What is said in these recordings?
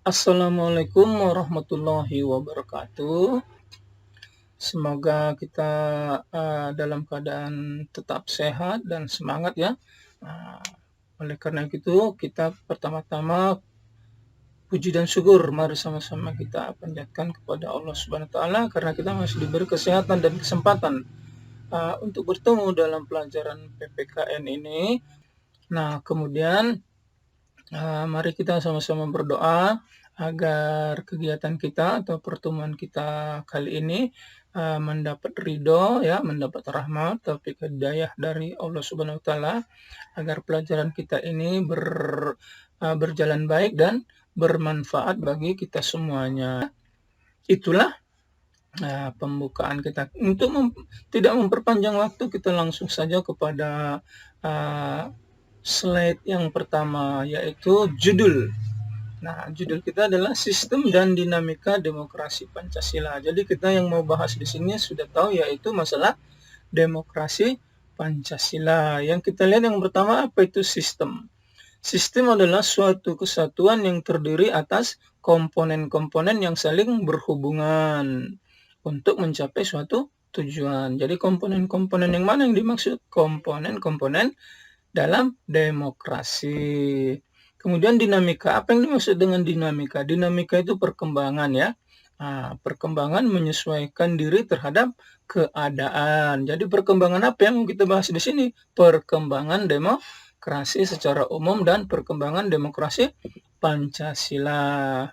Assalamualaikum warahmatullahi wabarakatuh. Semoga kita dalam keadaan tetap sehat dan semangat ya. Uh, Oleh karena itu, kita pertama-tama puji dan syukur mari sama-sama kita panjatkan kepada Allah Subhanahu wa taala karena kita masih diberi kesehatan dan kesempatan untuk bertemu dalam pelajaran PPKN ini. Nah, kemudian mari kita sama-sama berdoa agar kegiatan kita atau pertemuan kita kali ini mendapat ridho ya, mendapat rahmat, taufik hidayah dari Allah Subhanahu wa taala agar pelajaran kita ini berjalan baik dan bermanfaat bagi kita semuanya. Itulah pembukaan kita. Untuk tidak memperpanjang waktu, kita langsung saja kepada slide yang pertama, yaitu judul. Nah, judul kita adalah Sistem dan Dinamika Demokrasi Pancasila. Jadi kita yang mau bahas di sini sudah tahu, yaitu masalah demokrasi Pancasila. Yang kita lihat yang pertama, apa itu sistem? Sistem adalah suatu kesatuan yang terdiri atas komponen-komponen yang saling berhubungan untuk mencapai suatu tujuan. Jadi komponen-komponen yang mana yang dimaksud? Komponen-komponen dalam demokrasi. Kemudian dinamika. Apa yang dimaksud dengan dinamika? Dinamika itu perkembangan ya. Perkembangan menyesuaikan diri terhadap keadaan. Jadi perkembangan apa yang kita bahas di sini? Perkembangan demokrasi secara umum dan perkembangan demokrasi Pancasila.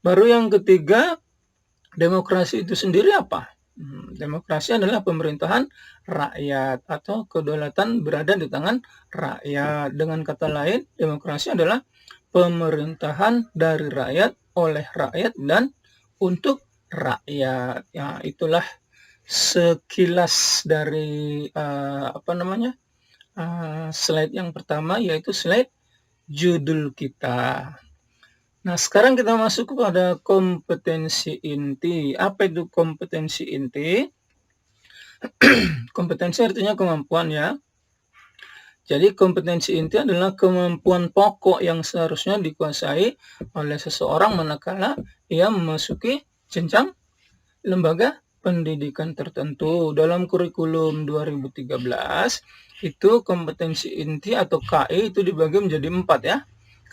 Baru yang ketiga, demokrasi itu sendiri apa? Demokrasi adalah pemerintahan rakyat atau kedaulatan berada di tangan rakyat. Dengan kata lain, demokrasi adalah pemerintahan dari rakyat, oleh rakyat, dan untuk rakyat. Ya, itulah sekilas dari slide yang pertama, yaitu slide judul kita. Nah, sekarang kita masuk kepada kompetensi inti. Apa itu kompetensi inti? Kompetensi artinya kemampuan ya. Jadi kompetensi inti adalah kemampuan pokok yang seharusnya dikuasai oleh seseorang manakala ia memasuki jenjang lembaga pendidikan tertentu. Dalam kurikulum 2013 itu kompetensi inti atau KI itu dibagi menjadi 4 ya.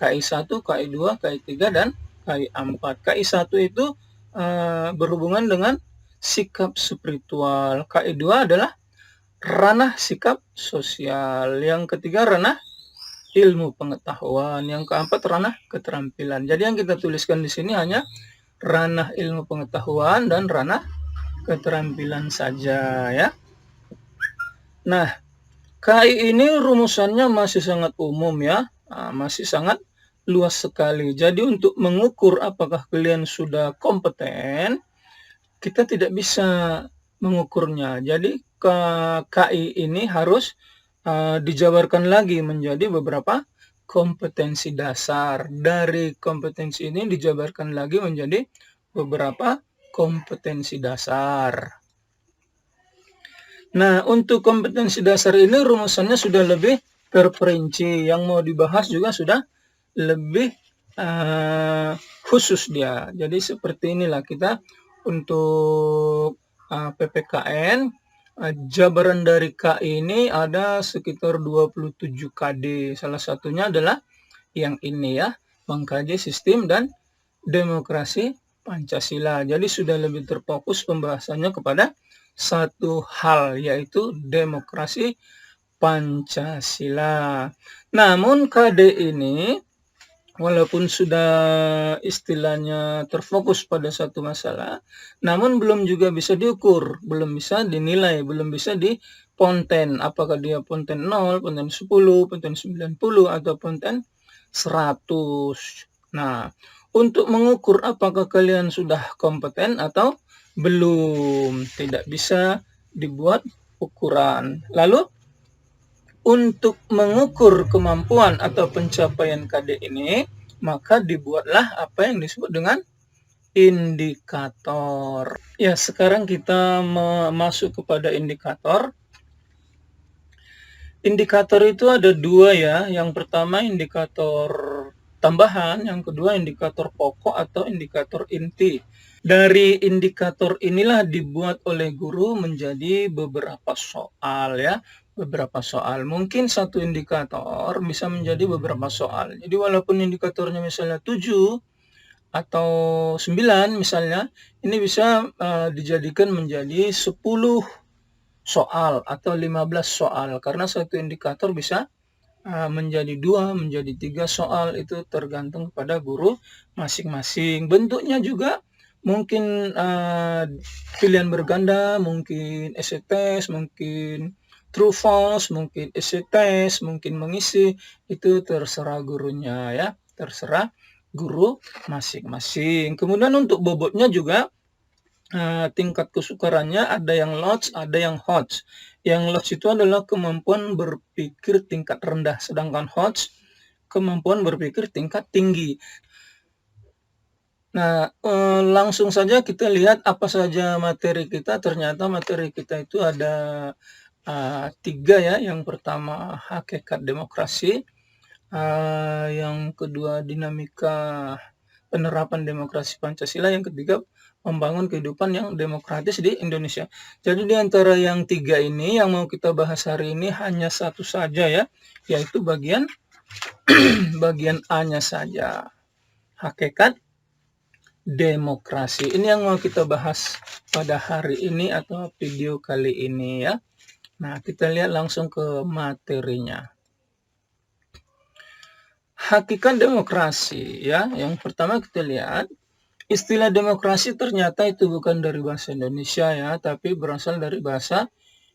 KI 1, KI 2, KI 3, dan KI 4. KI 1 itu berhubungan dengan sikap spiritual. KI 2 adalah ranah sikap sosial. Yang ketiga ranah ilmu pengetahuan. Yang keempat ranah keterampilan. Jadi yang kita tuliskan di sini hanya ranah ilmu pengetahuan dan ranah keterampilan saja ya. Nah, KI ini rumusannya masih sangat umum ya, masih sangat luas sekali. Jadi untuk mengukur apakah kalian sudah kompeten, kita tidak bisa mengukurnya. Jadi KI ini harus dijabarkan lagi menjadi beberapa kompetensi dasar. Dari kompetensi ini dijabarkan lagi menjadi beberapa kompetensi dasar. Nah, untuk kompetensi dasar ini rumusannya sudah lebih terperinci. Yang mau dibahas juga sudah lebih khusus dia. Jadi seperti inilah kita untuk PPKN. Jabaran dari KI ini ada sekitar 27 KD. Salah satunya adalah yang ini ya, mengkaji sistem dan demokrasi Pancasila. Jadi sudah lebih terfokus pembahasannya kepada satu hal, yaitu demokrasi Pancasila. Namun KD ini walaupun sudah istilahnya terfokus pada satu masalah, namun belum juga bisa diukur, belum bisa dinilai, belum bisa diponten. Apakah dia ponten 0, ponten 10, ponten 90, atau ponten 100. Nah, untuk mengukur apakah kalian sudah kompeten atau belum, tidak bisa dibuat ukuran. Lalu untuk mengukur kemampuan atau pencapaian KD ini, maka dibuatlah apa yang disebut dengan indikator. Ya, sekarang kita masuk kepada indikator. Indikator itu ada dua ya. Yang pertama indikator tambahan, yang kedua indikator pokok atau indikator inti. Dari indikator inilah dibuat oleh guru menjadi beberapa soal ya. Beberapa soal. Mungkin satu indikator bisa menjadi beberapa soal. Jadi walaupun indikatornya misalnya 7 atau 9 misalnya, ini bisa dijadikan menjadi 10 soal atau 15 soal. Karena satu indikator bisa menjadi 2, menjadi 3 soal, itu tergantung kepada guru masing-masing. Bentuknya juga mungkin pilihan berganda, mungkin essay test, mungkin true false, mungkin essay test, mungkin mengisi, itu terserah gurunya ya, terserah guru masing-masing. Kemudian untuk bobotnya juga tingkat kesukarannya ada yang lots, ada yang HOTS. Yang lots itu adalah kemampuan berpikir tingkat rendah, sedangkan HOTS kemampuan berpikir tingkat tinggi. Nah, langsung saja kita lihat apa saja materi kita. Ternyata materi kita itu ada 3 ya. Yang pertama hakikat demokrasi, yang kedua dinamika penerapan demokrasi Pancasila, yang ketiga membangun kehidupan yang demokratis di Indonesia. Jadi di antara yang 3 ini yang mau kita bahas hari ini hanya satu saja ya, yaitu bagian bagian A-nya saja. Hakikat demokrasi. Ini yang mau kita bahas pada hari ini atau video kali ini ya. Nah, kita lihat langsung ke materinya. Hakikat demokrasi ya. Yang pertama kita lihat, istilah demokrasi ternyata itu bukan dari bahasa Indonesia ya, tapi berasal dari bahasa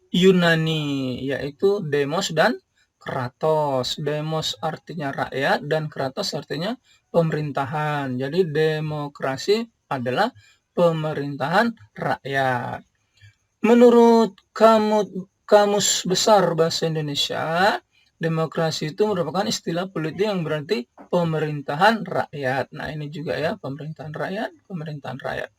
Yunani, yaitu demos dan kratos. Demos artinya rakyat dan kratos artinya pemerintahan. Jadi demokrasi adalah pemerintahan rakyat. Menurut Kamus Besar Bahasa Indonesia, demokrasi itu merupakan istilah politik yang berarti pemerintahan rakyat. Nah, ini juga ya, pemerintahan rakyat, pemerintahan rakyat.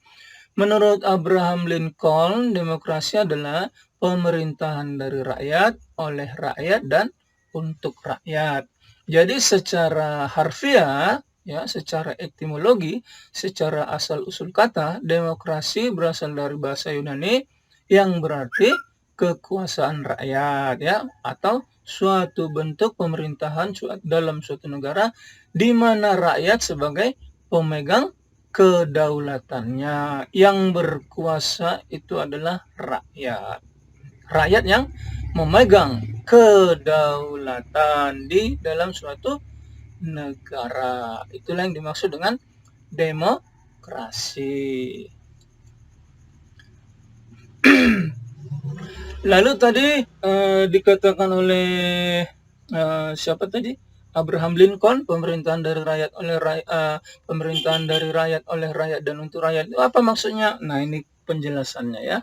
Menurut Abraham Lincoln, demokrasi adalah pemerintahan dari rakyat, oleh rakyat, dan untuk rakyat. Jadi secara harfiah, ya, secara etimologi, secara asal-usul kata, demokrasi berasal dari bahasa Yunani yang berarti kekuasaan rakyat, ya, atau suatu bentuk pemerintahan dalam suatu negara di mana rakyat sebagai pemegang kedaulatannya. Yang berkuasa itu adalah rakyat. Rakyat yang memegang kedaulatan di dalam suatu negara. Itulah yang dimaksud dengan demokrasi. Lalu tadi dikatakan oleh siapa tadi? Abraham Lincoln, pemerintahan dari rakyat oleh pemerintahan dari rakyat oleh rakyat dan untuk rakyat. Itu apa maksudnya? Nah, ini penjelasannya ya.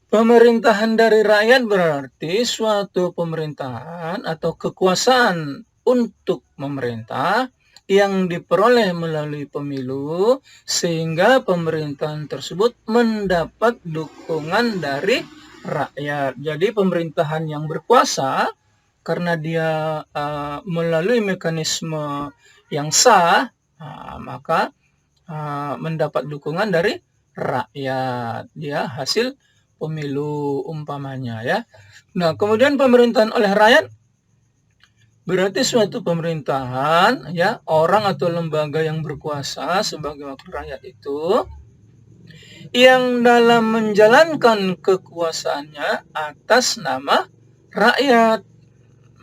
Pemerintahan dari rakyat berarti suatu pemerintahan atau kekuasaan untuk memerintah yang diperoleh melalui pemilu sehingga pemerintahan tersebut mendapat dukungan dari rakyat. Jadi pemerintahan yang berkuasa karena dia melalui mekanisme yang sah, maka mendapat dukungan dari rakyat. Dia hasil pemilu umpamanya ya. Nah, kemudian pemerintahan oleh rakyat berarti suatu pemerintahan ya, orang atau lembaga yang berkuasa sebagai wakil rakyat itu yang dalam menjalankan kekuasaannya atas nama rakyat.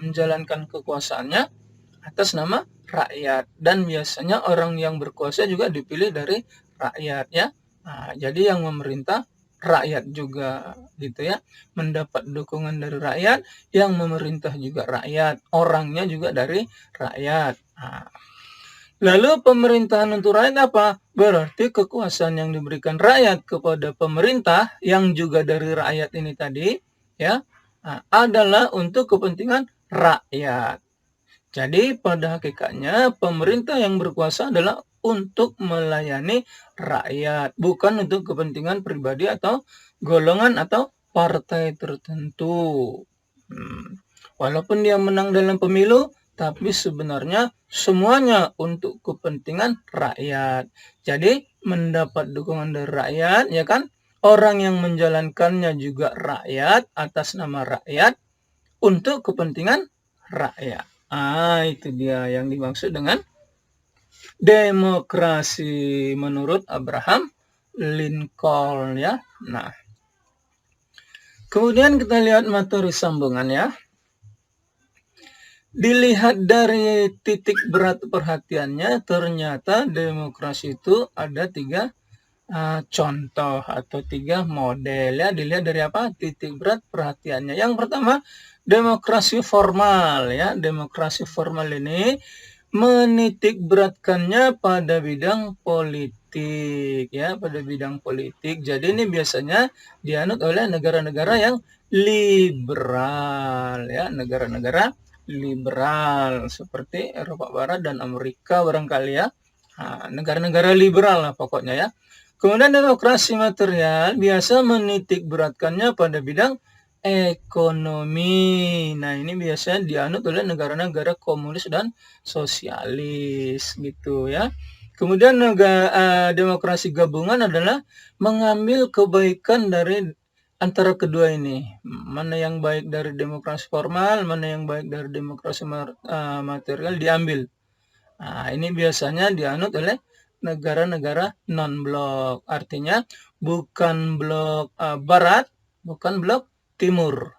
Menjalankan kekuasaannya atas nama rakyat, dan biasanya orang yang berkuasa juga dipilih dari rakyat ya. Nah, jadi yang memerintah rakyat juga gitu ya, mendapat dukungan dari rakyat, yang memerintah juga rakyat, orangnya juga dari rakyat. Nah, lalu pemerintahan untuk rakyat apa? Berarti kekuasaan yang diberikan rakyat kepada pemerintah yang juga dari rakyat ini tadi ya, adalah untuk kepentingan rakyat. Jadi pada hakikatnya pemerintah yang berkuasa adalah untuk melayani rakyat, bukan untuk kepentingan pribadi atau golongan atau partai tertentu. Walaupun dia menang dalam pemilu, tapi sebenarnya semuanya untuk kepentingan rakyat. Jadi mendapat dukungan dari rakyat, ya kan? Orang yang menjalankannya juga rakyat, atas nama rakyat, untuk kepentingan rakyat. Itu dia yang dimaksud dengan demokrasi menurut Abraham Lincoln, ya. Nah, kemudian kita lihat materi sambungan, ya. Dilihat dari titik berat perhatiannya, ternyata demokrasi itu ada 3 contoh atau 3 model, ya. Dilihat dari apa? Titik berat perhatiannya. Yang pertama, demokrasi formal, ya. Demokrasi formal ini menitik beratkannya pada bidang politik, ya, pada bidang politik. Jadi ini biasanya dianut oleh negara-negara yang liberal, ya, negara-negara liberal seperti Eropa Barat dan Amerika barangkali, ya. Negara-negara liberal lah pokoknya, ya. Kemudian demokrasi material biasa menitik beratkannya pada bidang ekonomi. Nah, ini biasanya dianut oleh negara-negara komunis dan sosialis gitu, ya. Kemudian demokrasi gabungan adalah mengambil kebaikan dari antara kedua ini. Mana yang baik dari demokrasi formal, mana yang baik dari demokrasi material diambil. Ini biasanya dianut oleh negara-negara non-blok. Artinya bukan blok barat, bukan blok timur,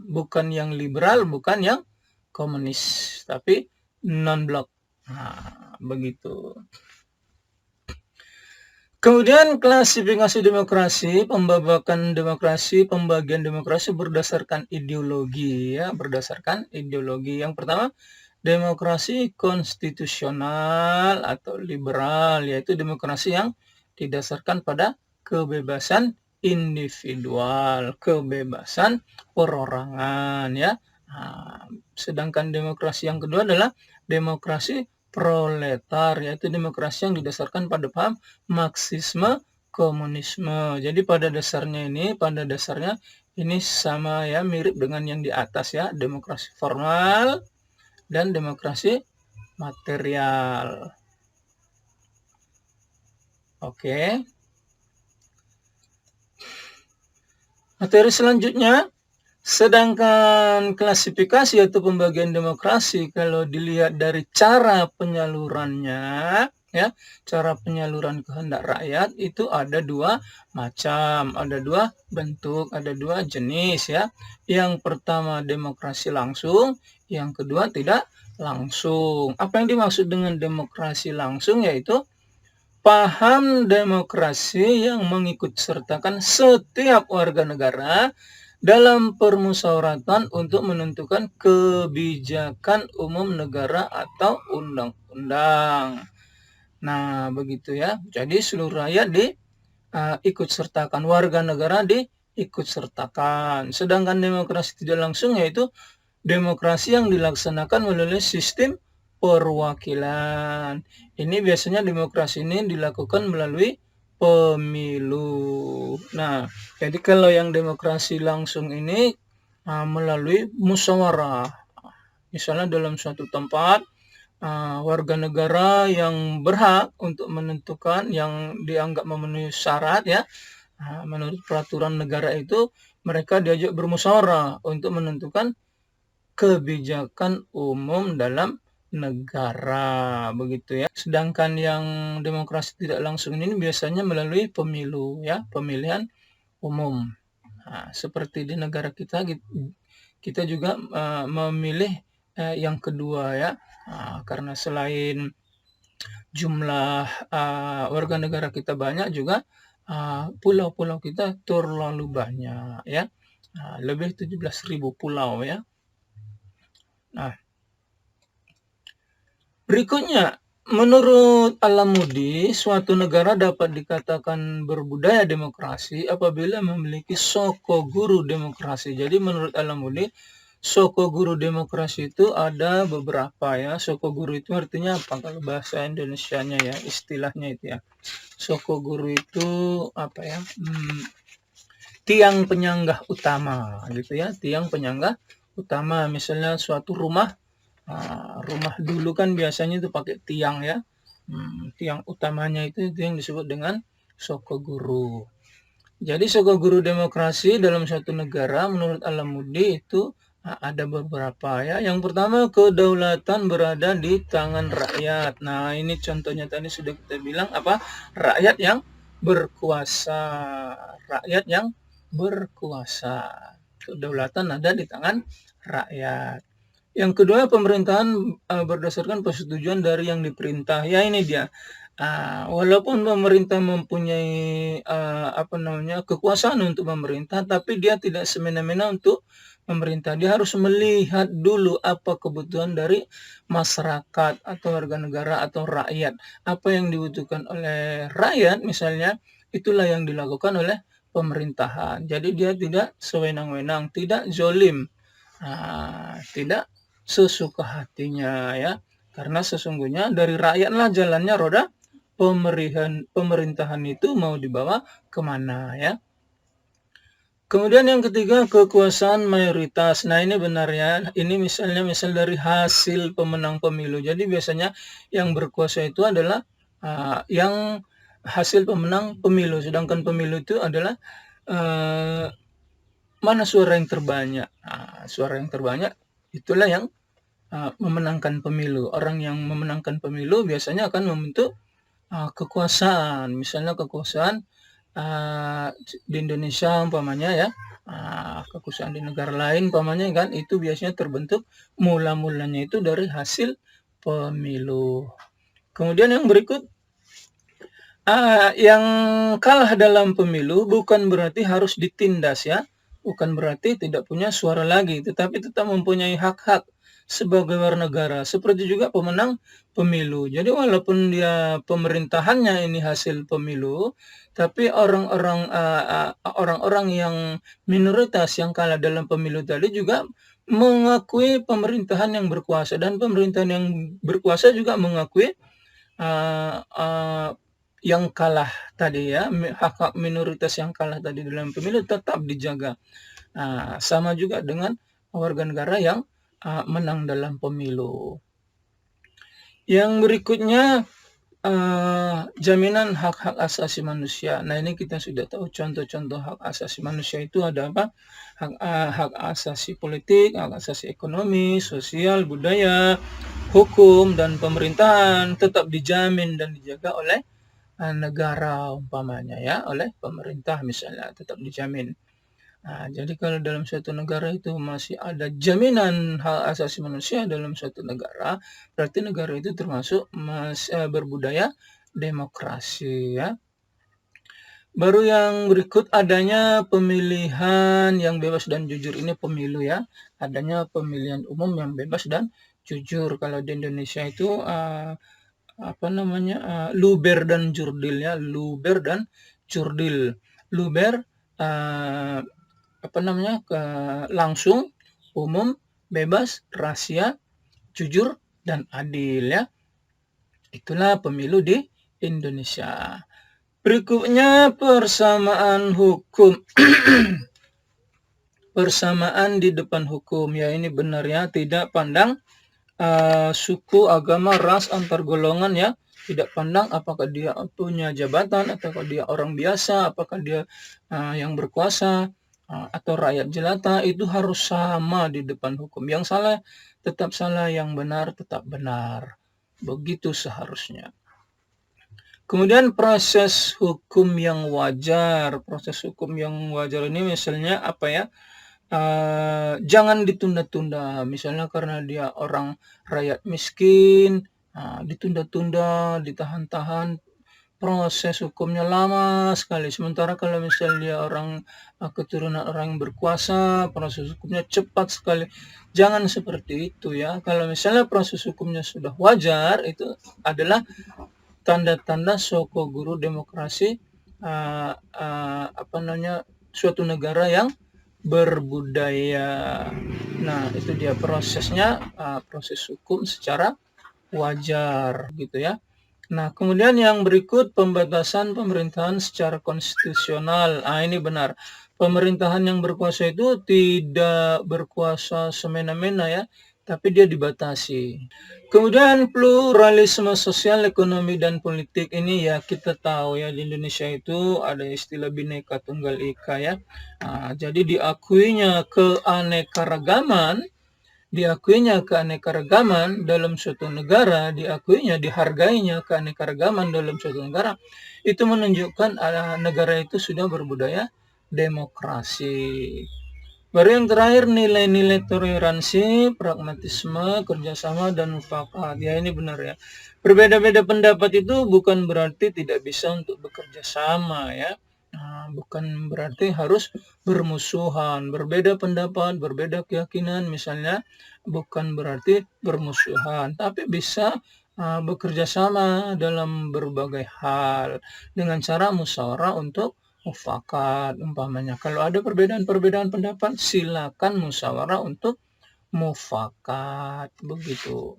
bukan yang liberal, bukan yang komunis, tapi non-blok. Begitu. Kemudian klasifikasi demokrasi, pembagian demokrasi berdasarkan ideologi, ya, berdasarkan ideologi. Yang pertama, demokrasi konstitusional atau liberal, yaitu demokrasi yang didasarkan pada kebebasan individual, kebebasan perorangan, ya. Sedangkan demokrasi yang kedua adalah demokrasi proletar, yaitu demokrasi yang didasarkan pada paham Marxisme komunisme. Jadi pada dasarnya ini sama, ya, mirip dengan yang di atas, ya, demokrasi formal dan demokrasi material. Oke. Materi selanjutnya, sedangkan klasifikasi atau pembagian demokrasi kalau dilihat dari cara penyalurannya, ya, cara penyaluran kehendak rakyat itu ada 2 macam, ada 2 bentuk, ada 2 jenis, ya. Yang pertama demokrasi langsung, yang kedua tidak langsung. Apa yang dimaksud dengan demokrasi langsung? Yaitu paham demokrasi yang mengikut sertakan setiap warga negara dalam permusyawaratan untuk menentukan kebijakan umum negara atau undang-undang. Nah, begitu, ya. Jadi seluruh rakyat ikut sertakan, warga negara diikut sertakan. Sedangkan demokrasi tidak langsung yaitu demokrasi yang dilaksanakan melalui sistem perwakilan. Ini biasanya demokrasi ini dilakukan melalui pemilu. Nah, jadi kalau yang demokrasi langsung ini melalui musyawarah. Misalnya dalam suatu tempat warga negara yang berhak untuk menentukan yang dianggap memenuhi syarat, ya, menurut peraturan negara itu mereka diajak bermusyawarah untuk menentukan kebijakan umum dalam negara, begitu, ya. Sedangkan yang demokrasi tidak langsung ini biasanya melalui pemilu, ya, pemilihan umum. Seperti di negara kita juga memilih yang kedua, ya. Karena selain jumlah warga negara kita banyak, juga pulau-pulau kita terlalu banyak, ya. Lebih 17.000 pulau, ya. Nah, berikutnya, menurut Al-Amudi, suatu negara dapat dikatakan berbudaya demokrasi apabila memiliki soko guru demokrasi. Jadi menurut Al-Amudi, soko guru demokrasi itu ada beberapa, ya. Soko guru itu artinya apa? Kalau bahasa Indonesianya, ya, istilahnya itu, ya. Soko guru itu apa, ya? Tiang penyanggah utama, gitu, ya. Tiang penyanggah utama. Misalnya suatu rumah Rumah dulu kan biasanya itu pakai tiang ya. Tiang utamanya itu yang disebut dengan Sokoguru. Jadi Sokoguru demokrasi dalam suatu negara menurut Alamudi itu ada beberapa ya. Yang pertama, kedaulatan berada di tangan rakyat. Nah, ini contohnya tadi sudah kita bilang apa? Rakyat yang berkuasa. Rakyat yang berkuasa. Kedaulatan ada di tangan rakyat. Yang kedua, pemerintahan berdasarkan persetujuan dari yang diperintah. Ya, ini dia. Walaupun pemerintah mempunyai kekuasaan untuk memerintah, tapi dia tidak semena-mena untuk memerintah. Dia harus melihat dulu apa kebutuhan dari masyarakat atau warga negara atau rakyat. Apa yang dibutuhkan oleh rakyat misalnya, itulah yang dilakukan oleh pemerintahan. Jadi dia tidak sewenang-wenang, tidak zolim, tidak sesuka hatinya ya. Karena sesungguhnya dari rakyatlah jalannya roda pemerintahan itu mau dibawa kemana ya. Kemudian yang ketiga, kekuasaan mayoritas. Nah, ini benar ya. Ini misal dari hasil pemenang pemilu. Jadi biasanya yang berkuasa itu adalah yang hasil pemenang pemilu. Sedangkan pemilu itu adalah mana suara yang terbanyak. Suara yang terbanyak itulah yang memenangkan pemilu. Orang yang memenangkan pemilu biasanya akan membentuk kekuasaan. Misalnya kekuasaan di Indonesia umpamanya ya, kekuasaan di negara lain umpamanya kan, itu biasanya terbentuk mula-mulanya itu dari hasil pemilu. Kemudian yang berikut, yang kalah dalam pemilu bukan berarti harus ditindas ya, bukan berarti tidak punya suara lagi, tetapi tetap mempunyai hak-hak sebagai warga negara, seperti juga pemenang pemilu. Jadi walaupun dia pemerintahannya ini hasil pemilu, tapi orang-orang yang minoritas yang kalah dalam pemilu tadi juga mengakui pemerintahan yang berkuasa, dan pemerintahan yang berkuasa juga mengakui yang kalah tadi ya, hak-hak minoritas yang kalah tadi dalam pemilu tetap dijaga. Sama juga dengan warga negara yang menang dalam pemilu. Yang berikutnya, jaminan hak-hak asasi manusia. Nah, ini kita sudah tahu contoh-contoh hak asasi manusia itu ada apa? Hak asasi politik, hak asasi ekonomi, sosial, budaya, hukum, dan pemerintahan tetap dijamin dan dijaga oleh negara umpamanya ya, oleh pemerintah misalnya tetap dijamin. Jadi kalau dalam suatu negara itu masih ada jaminan hak asasi manusia dalam suatu negara, berarti negara itu termasuk berbudaya demokrasi ya. Baru yang berikut, adanya pemilihan yang bebas dan jujur. Ini pemilu ya, adanya pemilihan umum yang bebas dan jujur. Kalau di Indonesia itu luber dan jurdil ya, luber dan jurdil. Luber langsung, umum, bebas, rahasia, jujur, dan adil ya. Itulah pemilu di Indonesia. Berikutnya, persamaan hukum. Persamaan di depan hukum. Ya, ini benar ya, tidak pandang suku, agama, ras, antar golongan ya. Tidak pandang apakah dia punya jabatan, apakah dia orang biasa, apakah dia yang berkuasa, atau rakyat jelata, itu harus sama di depan hukum. Yang salah tetap salah, yang benar tetap benar. Begitu seharusnya. Kemudian proses hukum yang wajar. Proses hukum yang wajar ini misalnya apa ya? Jangan ditunda-tunda. Misalnya karena dia orang rakyat miskin, ditunda-tunda, ditahan-tahan, proses hukumnya lama sekali. Sementara kalau misalnya dia orang keturunan orang yang berkuasa, proses hukumnya cepat sekali. Jangan seperti itu ya. Kalau misalnya proses hukumnya sudah wajar, itu adalah tanda-tanda Sokoguru demokrasi, suatu negara yang berbudaya. Nah, itu dia prosesnya, proses hukum secara wajar gitu ya. Nah, kemudian yang berikut, pembatasan pemerintahan secara konstitusional. Ini benar. Pemerintahan yang berkuasa itu tidak berkuasa semena-mena ya. tapi dia dibatasi. Kemudian pluralisme sosial, ekonomi, dan politik ini ya kita tahu ya di Indonesia itu ada istilah Bhinneka Tunggal Ika ya. Jadi diakuinya keanekaragaman dalam suatu negara, dihargainya keanekaragaman dalam suatu negara, itu menunjukkan negara itu sudah berbudaya demokrasi. Baru yang terakhir, nilai-nilai toleransi, pragmatisme, kerjasama, dan mufakat. Ya, ini benar ya. Berbeda-beda pendapat itu bukan berarti tidak bisa untuk bekerja sama ya. Bukan berarti harus bermusuhan. Berbeda pendapat, berbeda keyakinan misalnya, bukan berarti bermusuhan. Tapi bisa bekerja sama dalam berbagai hal dengan cara musyawarah untuk mufakat umpamanya. Kalau ada perbedaan pendapat, silakan musyawarah untuk mufakat, begitu.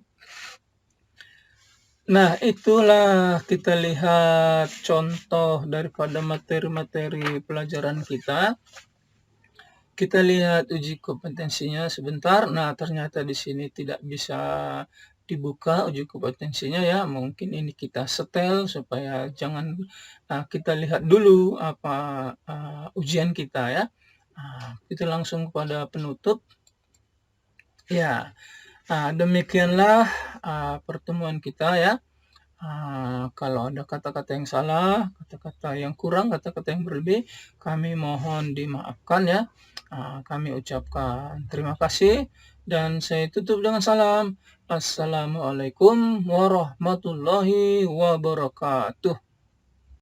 Nah, itulah kita lihat contoh daripada materi-materi pelajaran kita. Kita lihat uji kompetensinya sebentar. Nah, ternyata di sini tidak bisa dibuka uji kompetensinya ya. Mungkin ini kita setel supaya jangan kita lihat dulu apa ujian kita ya. Kita langsung kepada penutup. Ya, demikianlah pertemuan kita ya. Kalau ada kata-kata yang salah, kata-kata yang kurang, kata-kata yang berlebih, kami mohon dimaafkan ya. Kami ucapkan terima kasih dan saya tutup dengan salam. Assalamualaikum warahmatullahi wabarakatuh.